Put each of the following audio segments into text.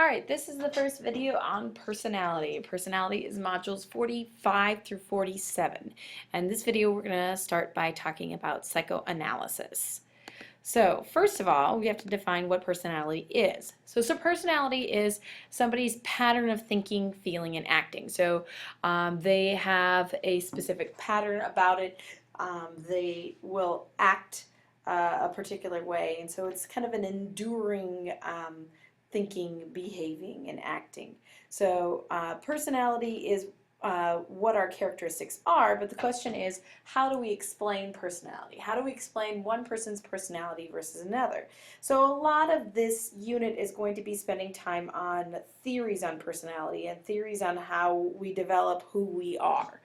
Alright, this is the first video on personality. Personality is modules 45 through 47. And this video we're going to start by talking about psychoanalysis. So first of all, we have to define what personality is. So personality is somebody's pattern of thinking, feeling, and acting. So they have a specific pattern about it. They will act a particular way, and so it's kind of an enduring thinking, behaving, and acting. So personality is what our characteristics are, but the question is, how do we explain personality? How do we explain one person's personality versus another? So a lot of this unit is going to be spending time on theories on personality and theories on how we develop who we are.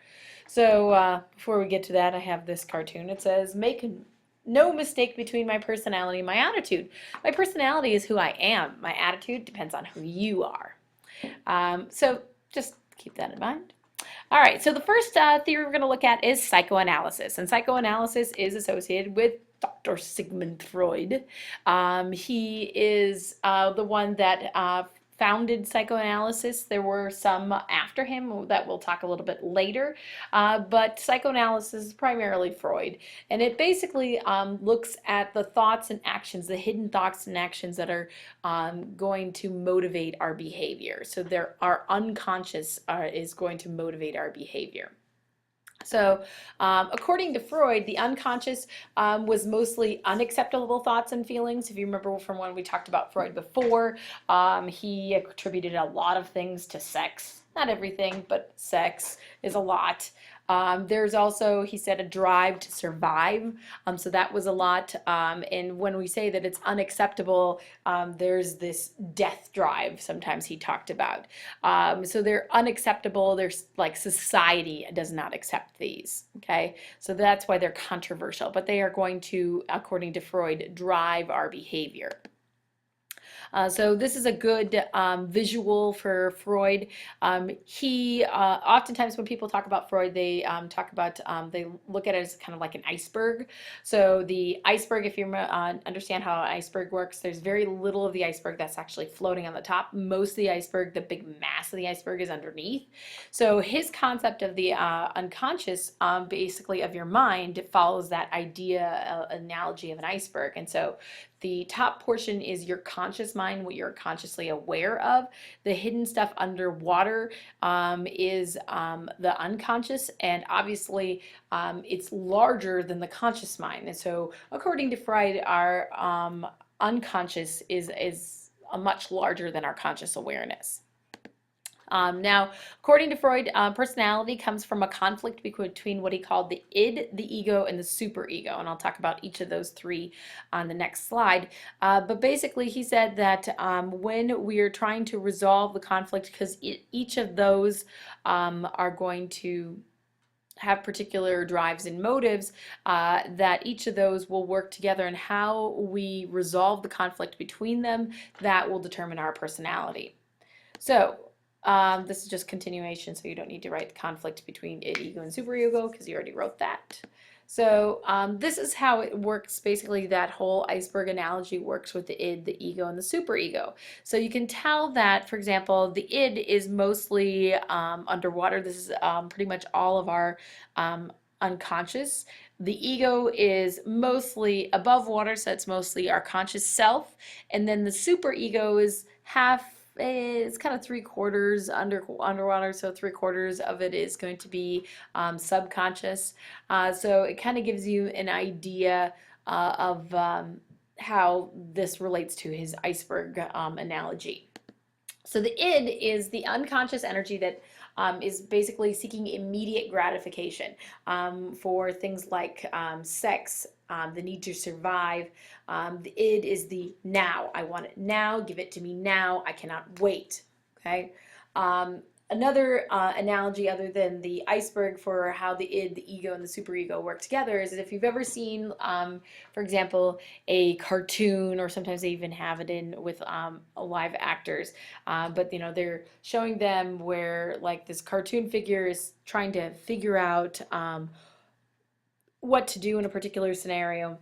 So before we get to that, I have this cartoon. It says, make no mistake between my personality and my attitude. My personality is who I am. My attitude depends on who you are. So just keep that in mind. All right, so the first theory we're going to look at is psychoanalysis. And psychoanalysis is associated with Dr. Sigmund Freud. He is the one that founded psychoanalysis. There were some after him that we'll talk a little bit later, but psychoanalysis is primarily Freud, and it basically looks at the thoughts and actions, the hidden thoughts and actions that are going to motivate our behavior. So our unconscious is going to motivate our behavior. So according to Freud, the unconscious was mostly unacceptable thoughts and feelings. If you remember from when we talked about Freud before, he attributed a lot of things to sex. Not everything, but sex is a lot. There's also, he said, a drive to survive. So that was a lot. And when we say that it's unacceptable, there's this death drive sometimes he talked about. So they're unacceptable. There's like society does not accept these. Okay, so that's why they're controversial. But they are going to, according to Freud, drive our behavior. So this is a good visual for Freud. He oftentimes when people talk about Freud, they talk about they look at it as kind of like an iceberg. So the iceberg, if you understand how an iceberg works, there's very little of the iceberg that's actually floating on the top. Most of the iceberg, the big mass of the iceberg, is underneath. So his concept of the unconscious, basically of your mind, follows that idea, analogy of an iceberg. And so the top portion is your conscious mind, what you're consciously aware of. The hidden stuff underwater is the unconscious, and obviously it's larger than the conscious mind. And so according to Freud, our unconscious is much larger than our conscious awareness. Now, according to Freud, personality comes from a conflict between what he called the id, the ego, and the superego, and I'll talk about each of those three on the next slide. But basically, he said that when we are trying to resolve the conflict, because each of those are going to have particular drives and motives, that each of those will work together, and how we resolve the conflict between them, that will determine our personality. So this is just continuation, so you don't need to write the conflict between id, ego, and superego because you already wrote that. So this is how it works. Basically, that whole iceberg analogy works with the id, the ego, and the superego. So you can tell that, for example, the id is mostly underwater. This is pretty much all of our unconscious. The ego is mostly above water, so it's mostly our conscious self. And then the superego is it's kind of 3/4 underwater, so 3/4 of it is going to be subconscious. So it kind of gives you an idea of how this relates to his iceberg analogy. So the id is the unconscious energy that is basically seeking immediate gratification for things like sex, the need to survive. The id is the now. I want it now. Give it to me now. I cannot wait. Okay. Another analogy other than the iceberg for how the id, the ego, and the superego work together is that if you've ever seen, for example, a cartoon, or sometimes they even have it in with live actors, but you know, they're showing them where like this cartoon figure is trying to figure out what to do in a particular scenario.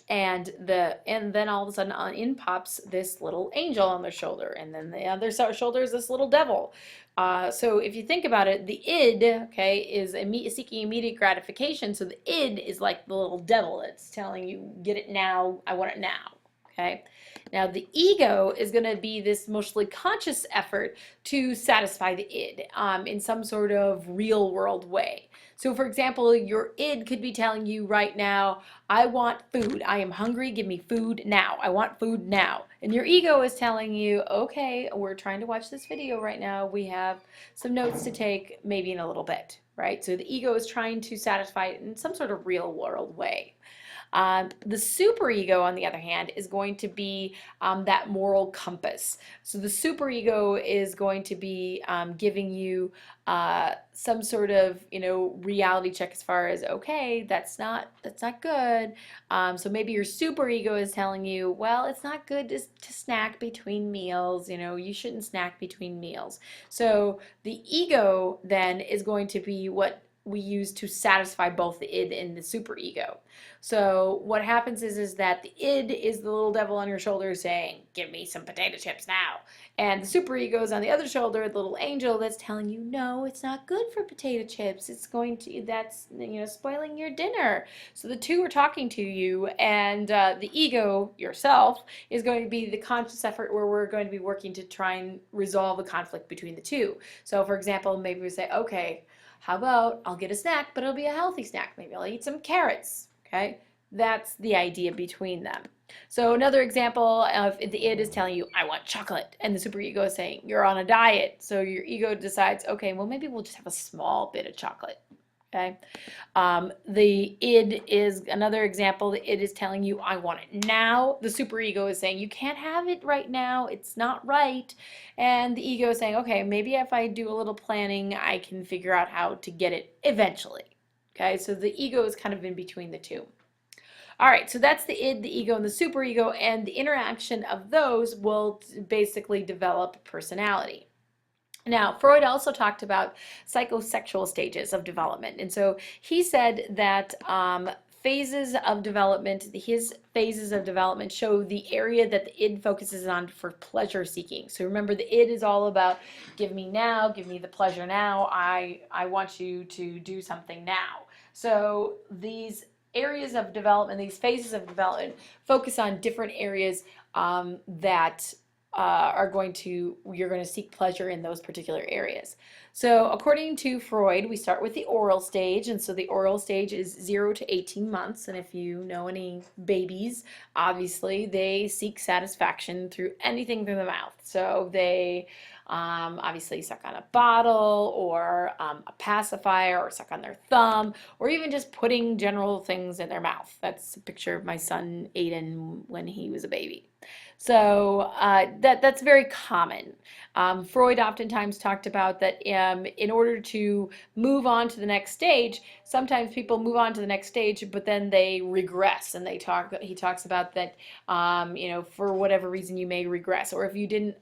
And then all of a sudden in pops this little angel on their shoulder, and then the other shoulder is this little devil. So if you think about it, the id, okay, is seeking immediate gratification. So the id is like the little devil. It's telling you, get it now, I want it now. Okay. Now the ego is going to be this mostly conscious effort to satisfy the id in some sort of real world way. So for example, your id could be telling you right now, I want food. I am hungry. Give me food now. I want food now. And your ego is telling you, okay, we're trying to watch this video right now. We have some notes to take maybe in a little bit, right? So the ego is trying to satisfy it in some sort of real world way. The superego, on the other hand, is going to be that moral compass. So the superego is going to be giving you some sort of, reality check as far as, okay, that's not good. So maybe your superego is telling you, well, it's not good to snack between meals. You shouldn't snack between meals. So the ego then is going to be what we use to satisfy both the id and the superego. So what happens is that the id is the little devil on your shoulder saying, give me some potato chips now. And the superego is on the other shoulder, the little angel that's telling you, no, it's not good for potato chips. That's spoiling your dinner. So the two are talking to you, and the ego, yourself, is going to be the conscious effort where we're going to be working to try and resolve the conflict between the two. So for example, maybe we say, okay, how about I'll get a snack, but it'll be a healthy snack. Maybe I'll eat some carrots, okay? That's the idea between them. So another example of the id is telling you, I want chocolate, and the superego is saying, you're on a diet. So your ego decides, okay, well, maybe we'll just have a small bit of chocolate. Okay. The id is another example. The id is telling you, I want it now. The superego is saying, you can't have it right now. It's not right. And the ego is saying, okay, maybe if I do a little planning, I can figure out how to get it eventually. Okay. So the ego is kind of in between the two. All right, so that's the id, the ego, and the superego, and the interaction of those will basically develop personality. Now, Freud also talked about psychosexual stages of development. And so he said that phases of development, his phases of development show the area that the id focuses on for pleasure seeking. So remember, the id is all about give me now, give me the pleasure now, I want you to do something now. So these areas of development, these phases of development, focus on different areas that you're going to seek pleasure in those particular areas. So according to Freud, we start with the oral stage, and so the oral stage is 0 to 18 months, and if you know any babies, obviously they seek satisfaction through anything through the mouth. So they obviously suck on a bottle, or a pacifier, or suck on their thumb, or even just putting general things in their mouth. That's a picture of my son Aiden when he was a baby. So that's very common. Freud oftentimes talked about that in order to move on to the next stage, sometimes people move on to the next stage, but then they regress, and he talks about that, for whatever reason you may regress, or if you didn't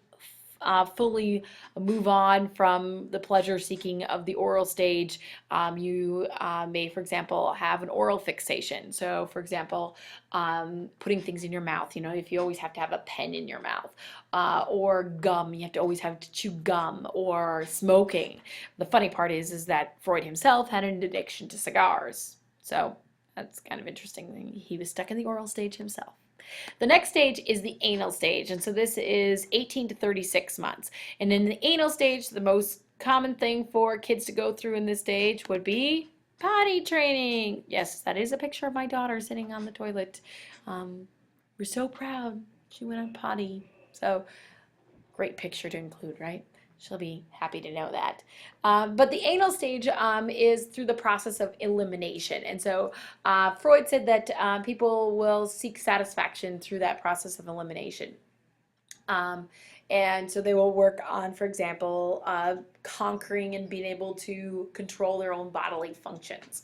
fully move on from the pleasure seeking of the oral stage, you may, for example, have an oral fixation. So, for example, putting things in your mouth, if you always have to have a pen in your mouth, or gum, you have to always have to chew gum, or smoking. The funny part is that Freud himself had an addiction to cigars. So that's kind of interesting. He was stuck in the oral stage himself. The next stage is the anal stage, and so this is 18 to 36 months. And in the anal stage, the most common thing for kids to go through in this stage would be potty training. Yes, that is a picture of my daughter sitting on the toilet. We're so proud she went on potty. So great picture to include, right? She'll be happy to know that. But the anal stage is through the process of elimination. And so Freud said that people will seek satisfaction through that process of elimination. And so they will work on, for example, conquering and being able to control their own bodily functions.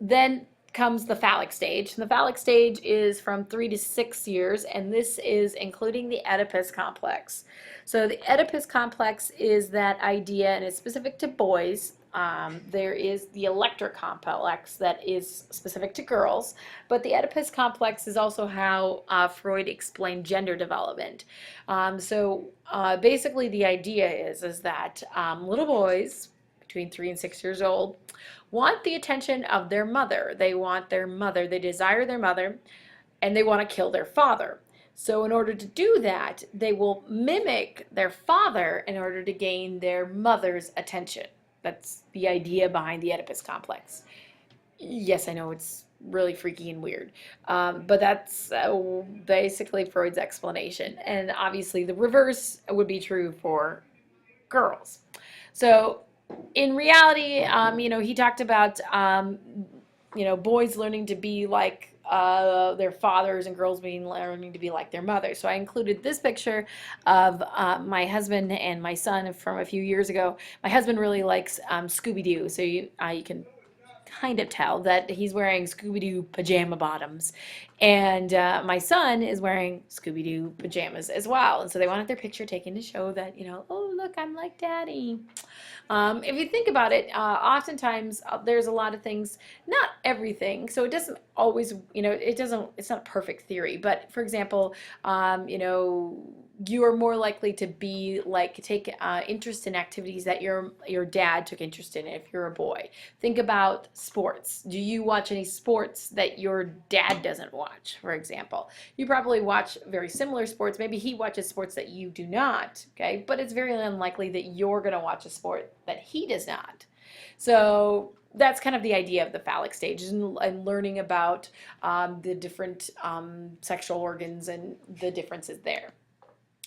Then comes the phallic stage. And the phallic stage is from 3 to 6 years, and this is including the Oedipus complex. So the Oedipus complex is that idea, and it's specific to boys, There is the Electra complex that is specific to girls, but the Oedipus complex is also how Freud explained gender development. Basically, the idea is that little boys between 3 and 6 years old want the attention of their mother. They want their mother, they desire their mother, and they want to kill their father. So, in order to do that, they will mimic their father in order to gain their mother's attention. That's the idea behind the Oedipus complex. Yes, I know it's really freaky and weird, but that's basically Freud's explanation. And obviously, the reverse would be true for girls. So, in reality, he talked about, boys learning to be like their fathers and girls learning to be like their mothers. So I included this picture of my husband and my son from a few years ago. My husband really likes Scooby-Doo, so you can kind of tell that he's wearing Scooby-Doo pajama bottoms. And my son is wearing Scooby-Doo pajamas as well. And so they wanted their picture taken to show that, oh, look, I'm like daddy. If you think about it, oftentimes there's a lot of things, not everything, so it doesn't always, it's not a perfect theory, but for example, you are more likely to be like, take interest in activities that your dad took interest in if you're a boy. Think about sports. Do you watch any sports that your dad doesn't watch, for example? You probably watch very similar sports. Maybe he watches sports that you do not, okay? But it's very unlikely that you're going to watch a sport that he does not. So that's kind of the idea of the phallic stages, and learning about the different sexual organs and the differences there.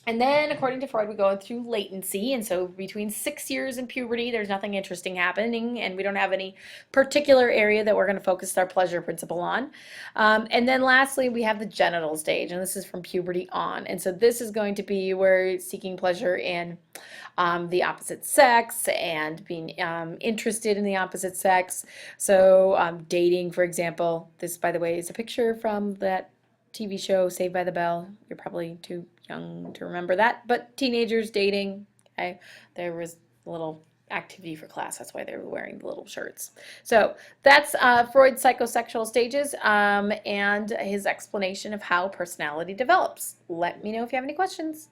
And then, according to Freud, we go through latency. And so between 6 years and puberty, there's nothing interesting happening, and we don't have any particular area that we're going to focus our pleasure principle on. And then lastly, we have the genital stage, and this is from puberty on. And so this is going to be where seeking pleasure in the opposite sex and being interested in the opposite sex. So dating, for example. This, by the way, is a picture from that TV show Saved by the Bell. You're probably too young to remember that, but teenagers dating, okay, there was a little activity for class, that's why they were wearing the little shirts. So that's Freud's psychosexual stages and his explanation of how personality develops. Let me know if you have any questions.